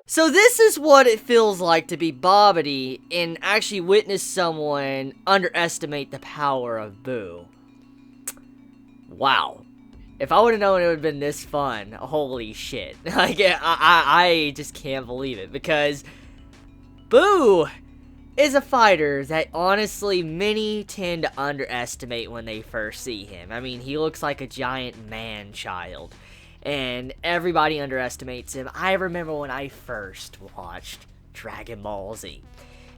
So this is what it feels like to be Bobbity and actually witness someone underestimate the power of Buu. Wow. If I would have known it would have been this fun, holy shit. Like, I just can't believe it, because Buu is a fighter that honestly many tend to underestimate when they first see him. I mean, he looks like a giant man-child, and everybody underestimates him. I remember when I first watched Dragon Ball Z.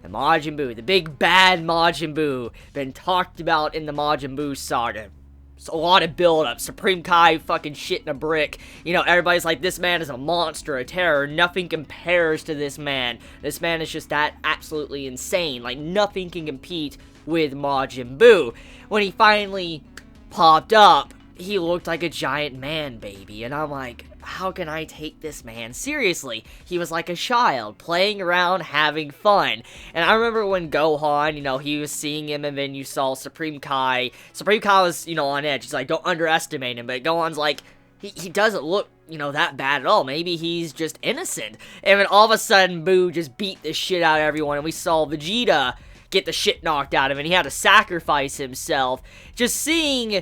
And Majin Buu, the big bad Majin Buu, been talked about in the Majin Buu saga. It's a lot of build-up. Supreme Kai fucking shit in a brick. You know, everybody's like, this man is a monster, a terror. Nothing compares to this man. This man is just that absolutely insane. Like, nothing can compete with Majin Buu. When he finally popped up, he looked like a giant man baby, and I'm like, how can I take this man seriously? He was like a child, playing around, having fun. And I remember when Gohan, you know, he was seeing him, and then you saw Supreme Kai. Supreme Kai was, you know, on edge. He's like, don't underestimate him, but Gohan's like, he doesn't look, you know, that bad at all. Maybe he's just innocent. And then all of a sudden, Buu just beat the shit out of everyone, and we saw Vegeta get the shit knocked out of him, and he had to sacrifice himself. Just seeing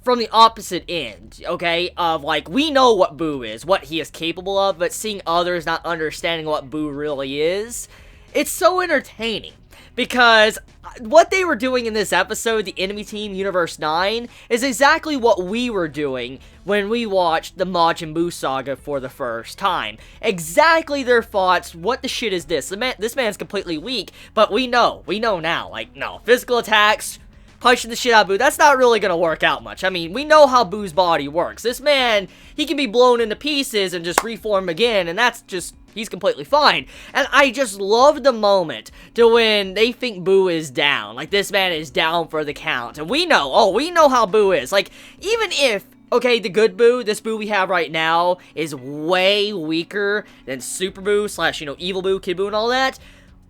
from the opposite end, okay, of, like, we know what Buu is, what he is capable of, but seeing others not understanding what Buu really is, it's so entertaining, because what they were doing in this episode, the Enemy Team Universe 9, is exactly what we were doing when we watched the Majin Buu saga for the first time. Exactly their thoughts. What the shit is this? This man's completely weak, but we know now, like, no, physical attacks, punching the shit out of Buu, that's not really gonna work out much. I mean, we know how Buu's body works. This man, he can be blown into pieces and just reform again, and that's just, he's completely fine. And I just love the moment to when they think Buu is down. Like, this man is down for the count. And we know how Buu is. Like, even if, okay, the good Buu, this Buu we have right now, is way weaker than Super Buu / you know, Evil Buu, Kid Buu, and all that,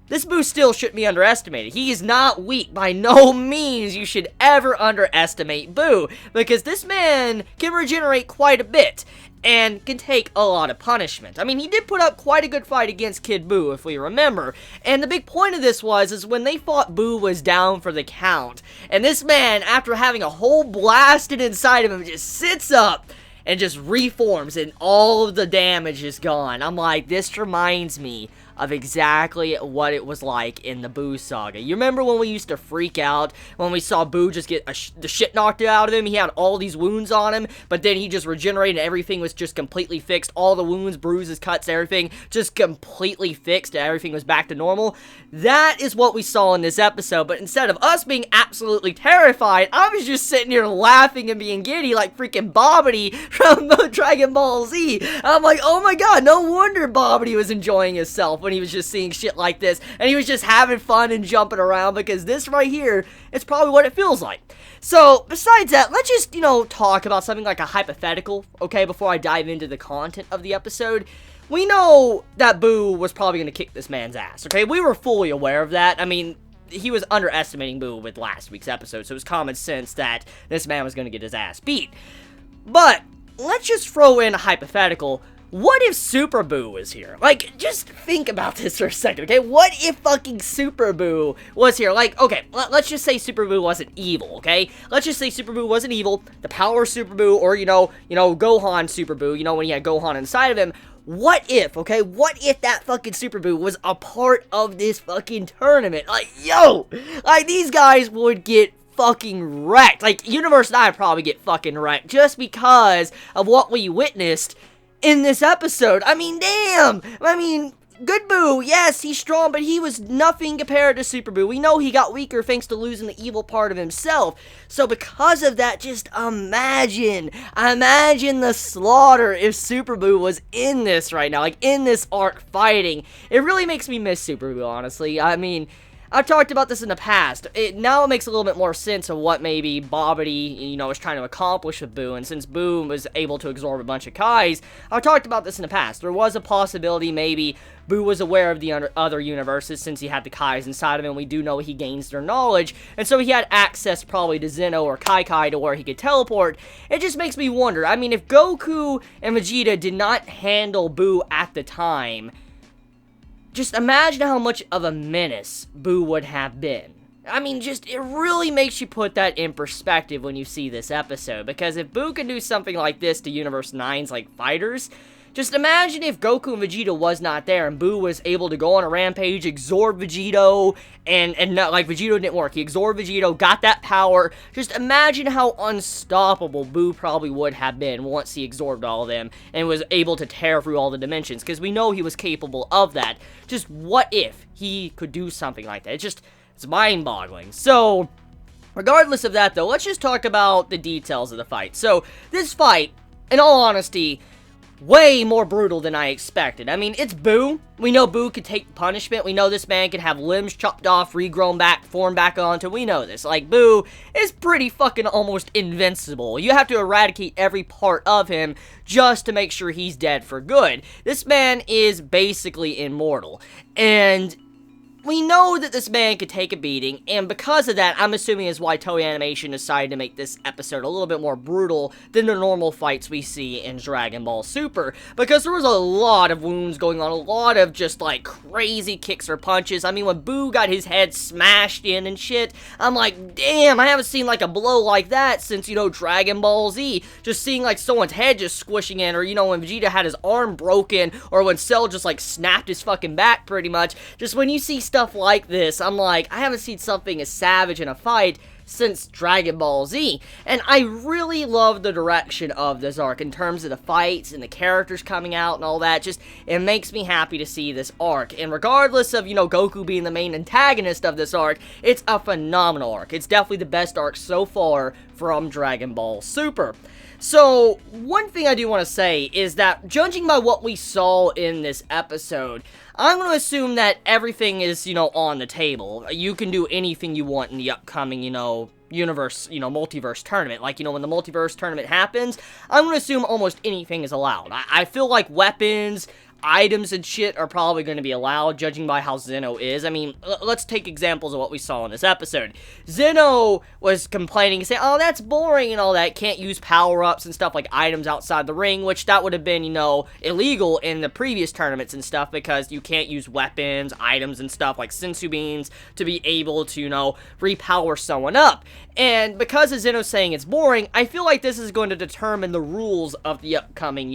this Buu still shouldn't be underestimated. He is not weak. By no means you should ever underestimate Buu, because this man can regenerate quite a bit and can take a lot of punishment. I mean, he did put up quite a good fight against Kid Buu, if we remember. And the big point of this is when they thought Buu was down for the count, and this man, after having a hole blasted inside of him, just sits up and just reforms, and all of the damage is gone. I'm like, this reminds me of exactly what it was like in the Buu saga. You remember when we used to freak out when we saw Buu just get the shit knocked out of him? He had all these wounds on him, but then he just regenerated and everything was just completely fixed. All the wounds, bruises, cuts, everything just completely fixed and everything was back to normal. That is what we saw in this episode, but instead of us being absolutely terrified, I was just sitting here laughing and being giddy like freaking Bobbity from Dragon Ball Z. I'm like, oh my god, no wonder Bobbity was enjoying himself when he was just seeing shit like this, and he was just having fun and jumping around, because this right here, it's probably what it feels like. So, besides that, let's just, you know, talk about something like a hypothetical, okay, before I dive into the content of the episode. We know that Buu was probably going to kick this man's ass, okay? We were fully aware of that. I mean, he was underestimating Buu with last week's episode, so it was common sense that this man was going to get his ass beat. But let's just throw in a hypothetical. What if Super Buu was here? Like, just think about this for a second, okay? What if fucking Super Buu was here? Like, okay, let's just say Super Buu wasn't evil, okay? Let's just say Super Buu wasn't evil. The power of Super Buu, or, you know, Gohan Super Buu, you know, when he had Gohan inside of him. What if, okay? What if that fucking Super Buu was a part of this fucking tournament? Like, yo! Like, these guys would get fucking wrecked. Like, Universe 9 would probably get fucking wrecked just because of what we witnessed in this episode. I mean, damn! I mean, good Buu, yes, he's strong, but he was nothing compared to Super Buu. We know he got weaker thanks to losing the evil part of himself. So because of that, just imagine the slaughter if Super Buu was in this right now, like in this arc fighting. It really makes me miss Super Buu, honestly. I mean, I've talked about this in the past. Now it makes a little bit more sense of what maybe Bobbity, was trying to accomplish with Buu, and since Buu was able to absorb a bunch of Kais, I've talked about this in the past. There was a possibility maybe Buu was aware of the other universes since he had the Kais inside of him. We do know he gains their knowledge, and so he had access probably to Zeno or Kai to where he could teleport. It just makes me wonder, I mean, if Goku and Vegeta did not handle Buu at the time, just imagine how much of a menace Buu would have been. I mean, it really makes you put that in perspective when you see this episode, because if Buu can do something like this to Universe 9's, fighters, just imagine if Goku and Vegeta was not there, and Buu was able to go on a rampage, absorb Vegito, and not, Vegito didn't work. He absorbed Vegito, got that power. Just imagine how unstoppable Buu probably would have been once he absorbed all of them, and was able to tear through all the dimensions, because we know he was capable of that. Just what if he could do something like that? It's mind-boggling. So, regardless of that, though, let's just talk about the details of the fight. So, this fight, in all honesty, way more brutal than I expected. I mean, it's Buu. We know Buu could take punishment. We know this man could have limbs chopped off, regrown back, formed back onto. We know this. Buu is pretty fucking almost invincible. You have to eradicate every part of him just to make sure he's dead for good. This man is basically immortal. And we know that this man could take a beating, and because of that, I'm assuming is why Toei Animation decided to make this episode a little bit more brutal than the normal fights we see in Dragon Ball Super, because there was a lot of wounds going on, a lot of just, crazy kicks or punches. I mean, when Buu got his head smashed in and shit, I'm like, damn, I haven't seen, a blow like that since, Dragon Ball Z. Just seeing, someone's head just squishing in, or, when Vegeta had his arm broken, or when Cell just, snapped his fucking back, pretty much. Just when you see stuff like this, I'm like, I haven't seen something as savage in a fight since Dragon Ball Z, and I really love the direction of this arc in terms of the fights and the characters coming out and all that. Just, it makes me happy to see this arc, and regardless of, Goku being the main antagonist of this arc, it's a phenomenal arc. It's definitely the best arc so far from Dragon Ball Super. So, one thing I do want to say is that, judging by what we saw in this episode, I'm going to assume that everything is, on the table. You can do anything you want in the upcoming, universe, multiverse tournament. When the multiverse tournament happens, I'm going to assume almost anything is allowed. I feel like weapons, items and shit are probably going to be allowed, judging by how Zeno is. I mean, let's take examples of what we saw in this episode. Zeno was complaining, saying, oh, that's boring and all that, can't use power-ups and stuff like items outside the ring, which that would have been, illegal in the previous tournaments and stuff, because you can't use weapons, items and stuff like sensu beans to be able to, repower someone up. And because of Zeno saying it's boring, I feel like this is going to determine the rules of the upcoming,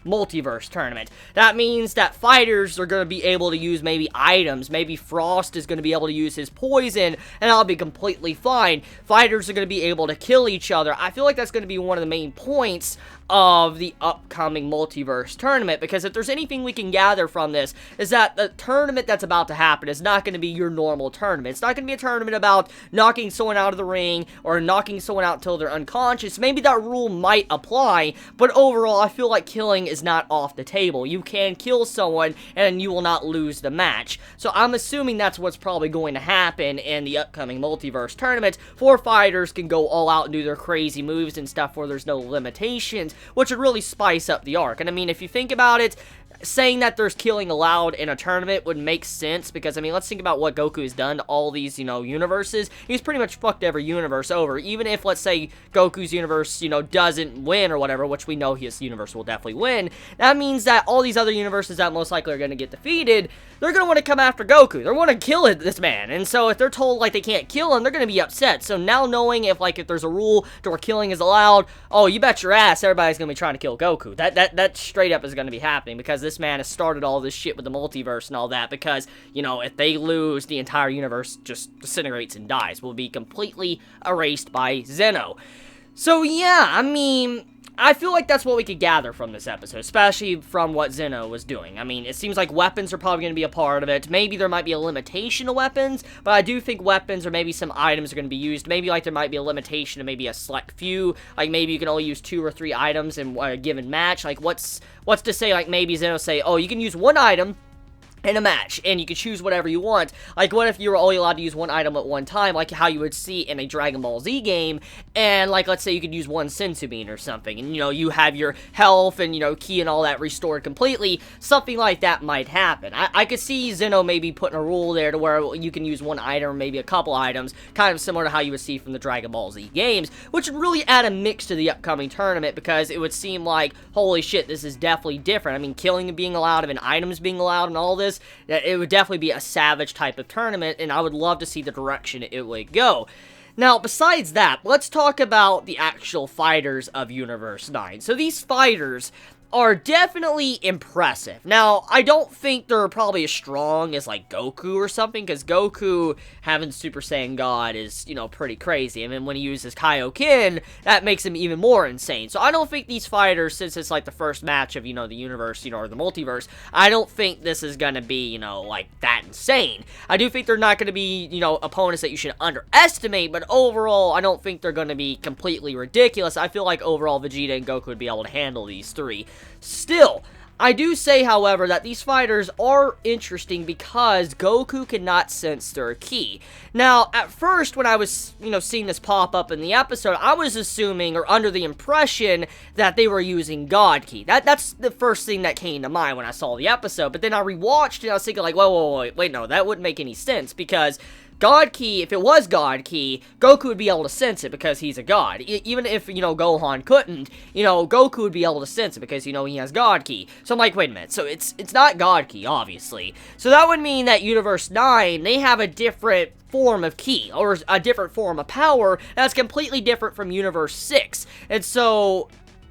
multiverse tournament. That means that fighters are going to be able to use maybe items, maybe Frost is going to be able to use his poison, and I'll be completely fine. Fighters are going to be able to kill each other. I feel like that's going to be one of the main points of the upcoming multiverse tournament, because if there's anything we can gather from this, is that the tournament that's about to happen is not going to be your normal tournament. It's not going to be a tournament about knocking someone out of the ring, or knocking someone out until they're unconscious. Maybe that rule might apply, but overall, I feel like killing is not off the table. You can kill someone, and you will not lose the match. So I'm assuming that's what's probably going to happen in the upcoming multiverse tournament. 4 fighters can go all out and do their crazy moves and stuff where there's no limitations, which would really spice up the arc. And I mean, if you think about it, saying that there's killing allowed in a tournament would make sense, because, I mean, let's think about what Goku has done to all these, universes. He's pretty much fucked every universe over. Even if, let's say, Goku's universe, doesn't win or whatever, which we know his universe will definitely win, that means that all these other universes that most likely are going to get defeated, they're going to want to come after Goku. They're going to kill this man. And so if they're told, they can't kill him, they're going to be upset. So now knowing if there's a rule to where killing is allowed, oh, you bet your ass everybody's going to be trying to kill Goku. That straight up is going to be happening, because this man has started all this shit with the multiverse and all that, because, if they lose, the entire universe just disintegrates and dies, will be completely erased by Zeno. So yeah, I mean, I feel like that's what we could gather from this episode, especially from what Zeno was doing. I mean, it seems like weapons are probably going to be a part of it. Maybe there might be a limitation to weapons, but I do think weapons or maybe some items are going to be used. Maybe, there might be a limitation to maybe a select few. Maybe you can only use 2 or 3 items in a given match. What's to say, maybe Zeno say, oh, you can use 1 item in a match, and you can choose whatever you want. Like, what if you were only allowed to use one item at one time, like how you would see in a Dragon Ball Z game, and, like, let's say you could use one Senzu Bean or something, and, you know, you have your health and, you know, ki and all that restored completely. Something like that might happen. I could see Zeno maybe putting a rule there to where you can use one item or maybe a couple items, kind of similar to how you would see from the Dragon Ball Z games, which would really add a mix to the upcoming tournament, because it would seem like, holy shit, this is definitely different. I mean, killing being allowed and items being allowed and all this, it would definitely be a savage type of tournament, and I would love to see the direction it would go. Now, besides that, let's talk about the actual fighters of Universe 9. So these fighters are definitely impressive. Now, I don't think they're probably as strong as, like, Goku or something, because Goku having Super Saiyan God is, you know, pretty crazy. And then when he uses Kaioken, that makes him even more insane. So I don't think these fighters, since it's, like, the first match of, you know, the universe, you know, or the multiverse, I don't think this is gonna be, you know, like, that insane. I do think they're not gonna be, you know, opponents that you should underestimate, but overall, I don't think they're gonna be completely ridiculous. I feel like overall Vegeta and Goku would be able to handle these three. Still, I do say, however, that these fighters are interesting because Goku cannot sense their ki. Now, at first, when I was, you know, seeing this pop up in the episode, I was assuming, or under the impression, that they were using God ki. That's the first thing that came to mind when I saw the episode, but then I rewatched it and I was thinking, like, wait, no, that wouldn't make any sense, because God Ki, if it was God Ki, Goku would be able to sense it because he's a god. Even if, you know, Gohan couldn't, you know, Goku would be able to sense it because, you know, he has God Ki. So I'm like, wait a minute, so it's not God Ki, obviously. So that would mean that Universe 9, they have a different form of ki, or a different form of power that's completely different from Universe 6. And so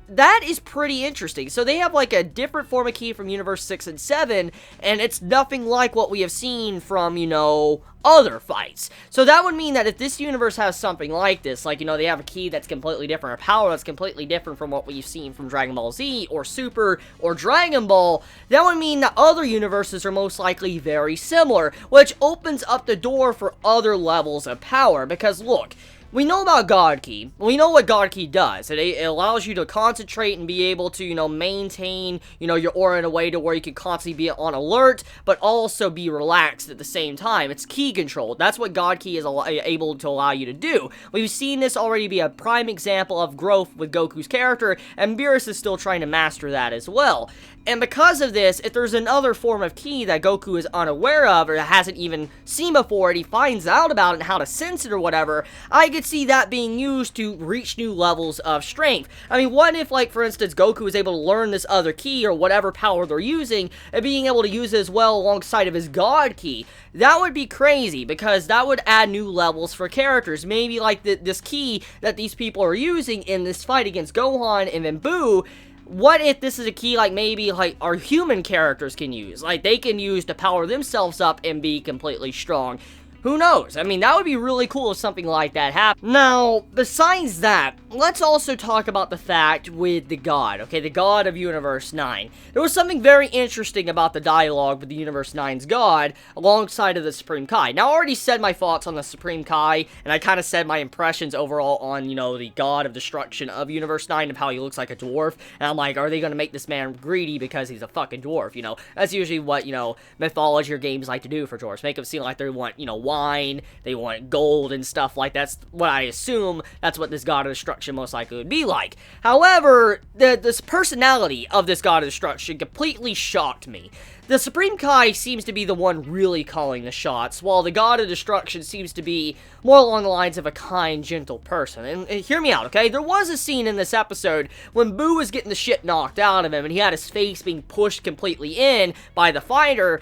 that is pretty interesting. So they have, like, a different form of ki from Universe 6 and 7, and it's nothing like what we have seen from, you know, other fights. So that would mean that if this universe has something like this, like, you know, they have a ki that's completely different, or power that's completely different from what we've seen from Dragon Ball Z, or Super, or Dragon Ball, that would mean that other universes are most likely very similar, which opens up the door for other levels of power, because, look, we know about God Ki. We know what God Ki does. It allows you to concentrate and be able to, you know, maintain, you know, your aura in a way to where you can constantly be on alert, but also be relaxed at the same time. It's ki control. That's what God Ki is able to allow you to do. We've seen this already be a prime example of growth with Goku's character, and Beerus is still trying to master that as well. And because of this, if there's another form of ki that Goku is unaware of, or hasn't even seen before, and he finds out about it and how to sense it or whatever, I could see that being used to reach new levels of strength. I mean, what if, like, for instance, Goku is able to learn this other ki, or whatever power they're using, and being able to use it as well alongside of his God Ki? That would be crazy, because that would add new levels for characters. Maybe, like, this ki that these people are using in this fight against Gohan and then Buu. What if this is a ki, like, maybe, like, our human characters can use? Like, they can use to power themselves up and be completely strong. Who knows? I mean, that would be really cool if something like that happened. Now, besides that, let's also talk about the fact with the god, okay? The god of Universe 9. There was something very interesting about the dialogue with the Universe 9's god alongside of the Supreme Kai. Now, I already said my thoughts on the Supreme Kai, and I kind of said my impressions overall on, you know, the god of destruction of Universe 9 and how he looks like a dwarf. And I'm like, are they going to make this man greedy because he's a fucking dwarf, you know? That's usually what, you know, mythology or games like to do for dwarves. Make them seem like they want, you know, wine, they want gold and stuff like that. That's what I assume. That's what this god of destruction most likely would be like. However, this personality of this god of destruction completely shocked me. The Supreme Kai seems to be the one really calling the shots, while the god of destruction seems to be more along the lines of a kind, gentle person. And hear me out, okay? There was a scene in this episode when Buu was getting the shit knocked out of him, and he had his face being pushed completely in by the fighter.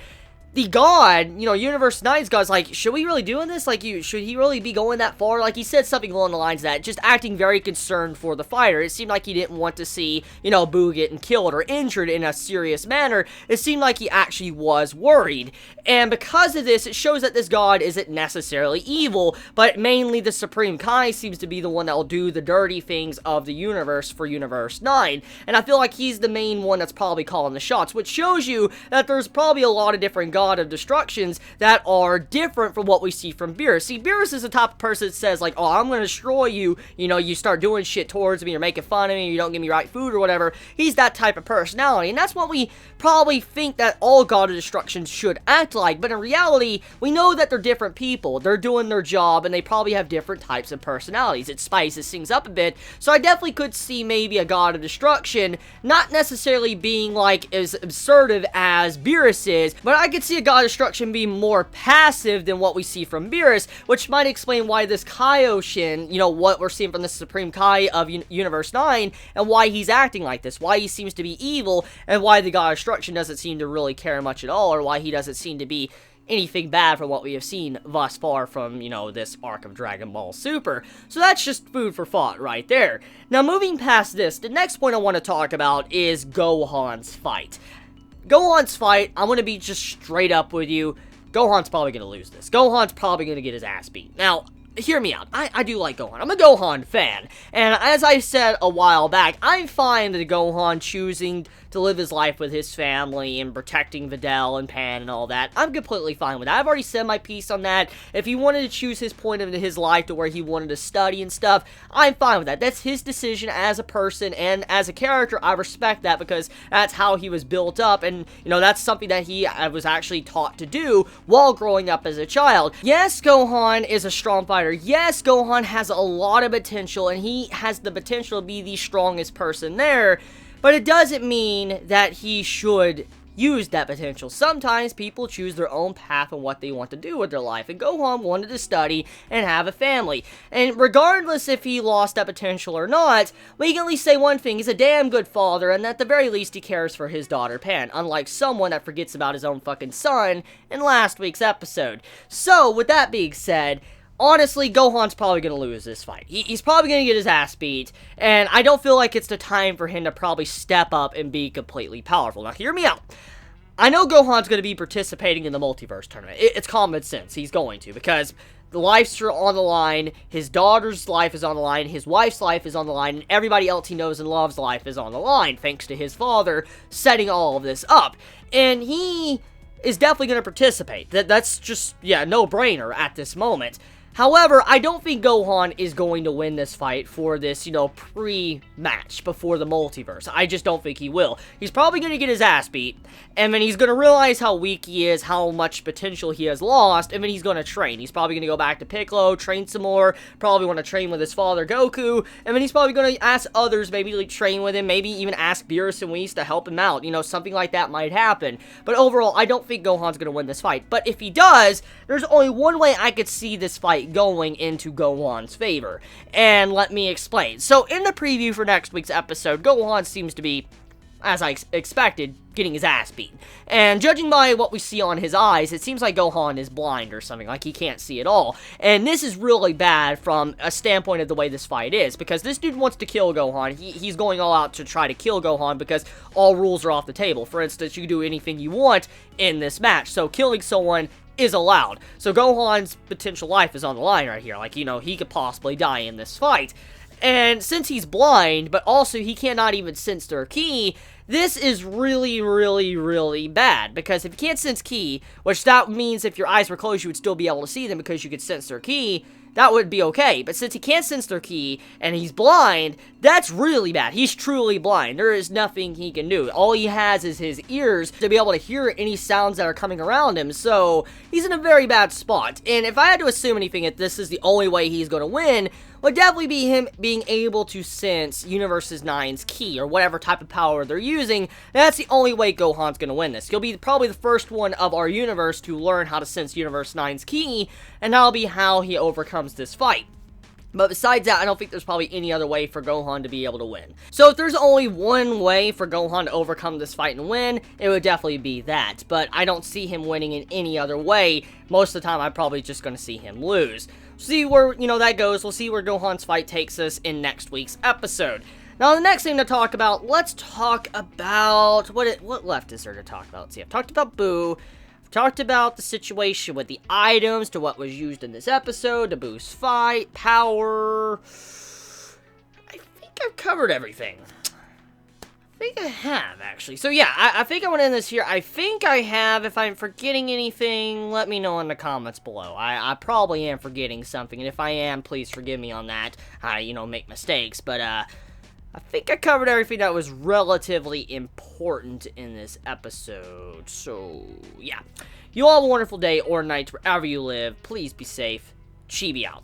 The god, you know, Universe 9's god's like, should we really doing this? Like, should he really be going that far? Like, he said something along the lines of that, just acting very concerned for the fighter. It seemed like he didn't want to see, you know, Buu getting killed or injured in a serious manner. It seemed like he actually was worried. And because of this, it shows that this god isn't necessarily evil, but mainly the Supreme Kai seems to be the one that will do the dirty things of the universe for Universe 9. And I feel like he's the main one that's probably calling the shots, which shows you that there's probably a lot of different gods God of Destructions that are different from what we see from Beerus. See, Beerus is the type of person that says, like, oh, I'm gonna destroy you, you know, you start doing shit towards me, you're making fun of me, you don't give me right food or whatever. He's that type of personality, and that's what we probably think that all God of Destruction should act like, but in reality, we know that they're different people. They're doing their job, and they probably have different types of personalities. It spices things up a bit, so I definitely could see maybe a God of Destruction not necessarily being, like, as absurd as Beerus is, but I could see a God of Destruction being more passive than what we see from Beerus, which might explain why this Kaioshin, you know, what we're seeing from the Supreme Kai of Universe 9, and why he's acting like this, why he seems to be evil, and why the God of Destruction doesn't seem to really care much at all, or why he doesn't seem to be anything bad from what we have seen thus far from, you know, this arc of Dragon Ball Super. So that's just food for thought right there. Now, moving past this, the next point I want to talk about is Gohan's fight. Gohan's fight, I'm going to be just straight up with you, Gohan's probably going to lose this. Gohan's probably going to get his ass beat. Now, hear me out. I do like Gohan. I'm a Gohan fan. And as I said a while back, I'm fine with Gohan choosing to live his life with his family and protecting Videl and Pan and all that. I'm completely fine with that. I've already said my piece on that. If he wanted to choose his point of his life to where he wanted to study and stuff, I'm fine with that. That's his decision as a person and as a character. I respect that because that's how he was built up, and, you know, that's something that he was actually taught to do while growing up as a child. Yes, Gohan is a strong fighter. Yes, Gohan has a lot of potential, and he has the potential to be the strongest person there, but it doesn't mean that he should use that potential. Sometimes people choose their own path and what they want to do with their life, and Gohan wanted to study and have a family. And regardless if he lost that potential or not, we can at least say one thing: he's a damn good father, and at the very least he cares for his daughter Pan, unlike someone that forgets about his own fucking son in last week's episode. So, with that being said, honestly, Gohan's probably going to lose this fight. He's probably going to get his ass beat, and I don't feel like it's the time for him to probably step up and be completely powerful. Now, hear me out. I know Gohan's going to be participating in the multiverse tournament. It's common sense. He's going to, because the lives are on the line, his daughter's life is on the line, his wife's life is on the line, and everybody else he knows and loves' life is on the line, thanks to his father setting all of this up. And he is definitely going to participate. That's just, yeah, no-brainer at this moment. However, I don't think Gohan is going to win this fight for this, you know, pre-match before the multiverse. I just don't think he will. He's probably going to get his ass beat, and then he's going to realize how weak he is, how much potential he has lost, and then he's going to train. He's probably going to go back to Piccolo, train some more, probably want to train with his father Goku, and then he's probably going to ask others maybe to train with him, maybe even ask Beerus and Whis to help him out. You know, something like that might happen. But overall, I don't think Gohan's going to win this fight. But if he does, there's only one way I could see this fight going into Gohan's favor, and let me explain. So in the preview for next week's episode, Gohan seems to be, as I expected, getting his ass beat. And judging by what we see on his eyes, it seems like Gohan is blind or something, like he can't see at all. And this is really bad from a standpoint of the way this fight is, because this dude wants to kill Gohan. He's going all out to try to kill Gohan because all rules are off the table. For instance, you can do anything you want in this match, so killing someone is allowed. So Gohan's potential life is on the line right here. Like, you know, he could possibly die in this fight. And since he's blind, but also he cannot even sense their ki, this is really, really, really bad. Because if you can't sense ki, which that means if your eyes were closed, you would still be able to see them because you could sense their ki, that would be okay. But since he can't sense their ki, and he's blind, that's really bad. He's truly blind. There is nothing he can do. All he has is his ears to be able to hear any sounds that are coming around him, so he's in a very bad spot. And if I had to assume anything, if this is the only way he's going to win, would definitely be him being able to sense Universe 9's ki, or whatever type of power they're using. That's the only way Gohan's going to win this. He'll be probably the first one of our universe to learn how to sense Universe 9's ki, and that'll be how he overcomes this fight. But besides that, I don't think there's probably any other way for Gohan to be able to win. So if there's only one way for Gohan to overcome this fight and win, it would definitely be that. But I don't see him winning in any other way. Most of the time, I'm probably just going to see him lose. See where, you know, that goes. We'll see where Gohan's fight takes us in next week's episode. Now, the next thing to talk about, let's talk about, what left is there to talk about? Let's see, I've talked about Buu. Talked about the situation with the items, to what was used in this episode, to boost fight, power. I think I've covered everything. think I have, actually. So yeah, I think I'm gonna end this here. I think I have. If I'm forgetting anything, let me know in the comments below. I probably am forgetting something, and if I am, please forgive me on that. I, make mistakes, but, I think I covered everything that was relatively important in this episode. So, yeah. You all have a wonderful day or night wherever you live. Please be safe. Chibi out.